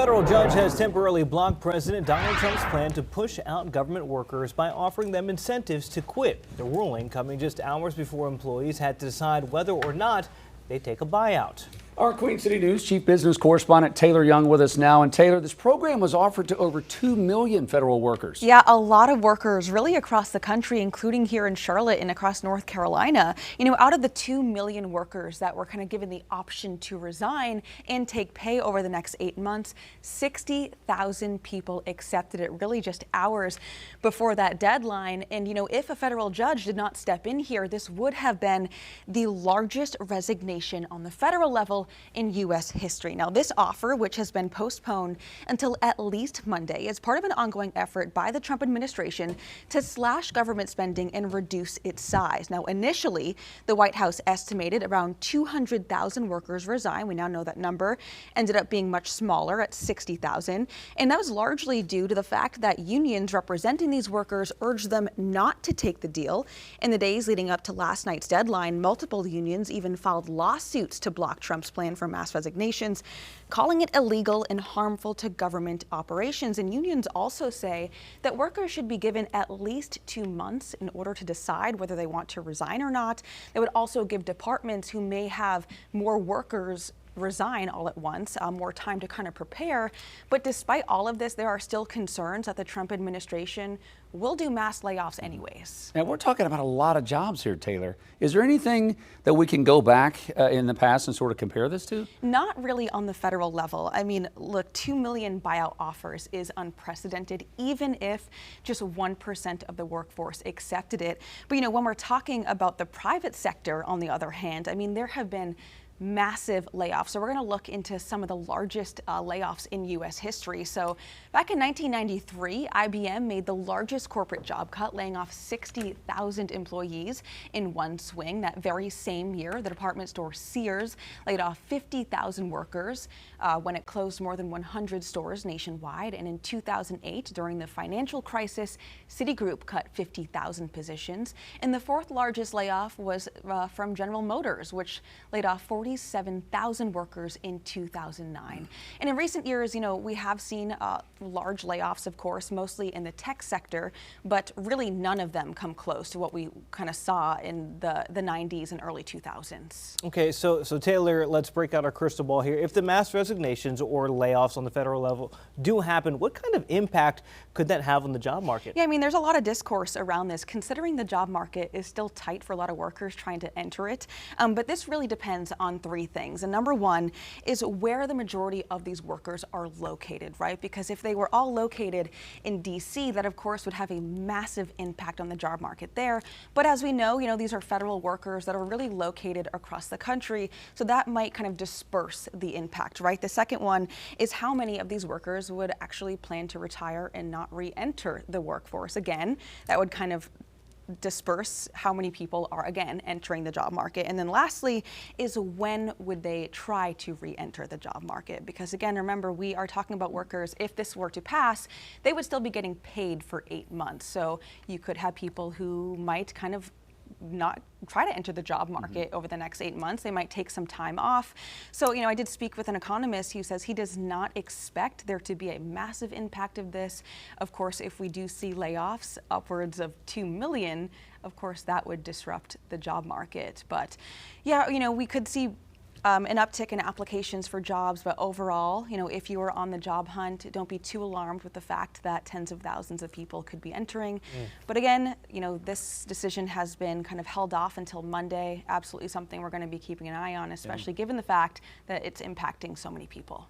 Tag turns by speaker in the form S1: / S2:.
S1: federal judge has temporarily blocked President Donald Trump's plan to push out government workers by offering them incentives to quit. The ruling coming just hours before employees had to decide whether or not they take a buyout.
S2: Our Queen City News Chief Business Correspondent Taylor Young with us now. And Taylor, this program was offered to over 2 million federal workers.
S3: Yeah, a lot of workers really across the country, including here in Charlotte and across North Carolina. You know, out of the 2 million workers that were kind of given the option to resign and take pay over the next 8 months, 60,000 people accepted it really just hours before that deadline. And, you know, if a federal judge did not step in here, this would have been the largest resignation on the federal level in U.S. history. Now, this offer, which has been postponed until at least Monday, is part of an ongoing effort by the Trump administration to slash government spending and reduce its size. Now, initially, the White House estimated around 200,000 workers resign. We now know that number ended up being much smaller at 60,000. And that was largely due to the fact that unions representing these workers urged them not to take the deal. In the days leading up to last night's deadline, multiple unions even filed lawsuits to block Trump's plan for mass resignations, calling it illegal and harmful to government operations. And unions also say that workers should be given at least 2 months in order to decide whether they want to resign or not. They would also give departments who may have more workers resign all at once, more time to kind of prepare. But despite all of this, there are still concerns that the Trump administration will do mass layoffs anyways.
S2: Now, we're talking about a lot of jobs here, Taylor. Is there anything that we can go back in the past and sort of compare this to?
S3: Not really on the federal level. I mean, look, 2 million buyout offers is unprecedented, even if just 1% of the workforce accepted it. But, you know, when we're talking about the private sector, on the other hand, I mean, there have been massive layoffs. So we're going to look into some of the largest layoffs in U.S. history. So back in 1993, IBM made the largest corporate job cut, laying off 60,000 employees in one swing. That very same year, the department store Sears laid off 50,000 workers when it closed more than 100 stores nationwide. And in 2008, during the financial crisis, Citigroup cut 50,000 positions. And the fourth largest layoff was from General Motors, which laid off 47,000 workers in 2009. And in recent years, you know, we have seen large layoffs, of course, mostly in the tech sector, but really none of them come close to what we kind of saw in the 90s and early 2000s.
S1: Okay, so Taylor, let's break out our crystal ball here. If the mass resignations or layoffs on the federal level do happen, what kind of impact could that have on the job market?
S3: Yeah, I mean, there's a lot of discourse around this, considering the job market is still tight for a lot of workers trying to enter it. But this really depends on 3 things. And number one is where the majority of these workers are located, right? Because if they were all located in D.C., that of course would have a massive impact on the job market there. But as we know, you know, these are federal workers that are really located across the country. So that might kind of disperse the impact, right? The second one is how many of these workers would actually plan to retire and not re-enter the workforce. Again, that would kind of disperse how many people are again entering the job market. And then lastly is when would they try to re-enter the job market? Because again, remember, we are talking about workers, if this were to pass, they would still be getting paid for 8 months. So you could have people who might kind of not try to enter the job market over the next 8 months. They might take some time off. So, you know, I did speak with an economist who says he does not expect there to be a massive impact of this. Of course, if we do see layoffs upwards of 2 million, of course, that would disrupt the job market. But yeah, you know, we could see an uptick in applications for jobs, but overall, you know, if you are on the job hunt, don't be too alarmed with the fact that tens of thousands of people could be entering. But again, you know, this decision has been kind of held off until Monday. Absolutely something we're going to be keeping an eye on, especially given the fact that it's impacting so many people.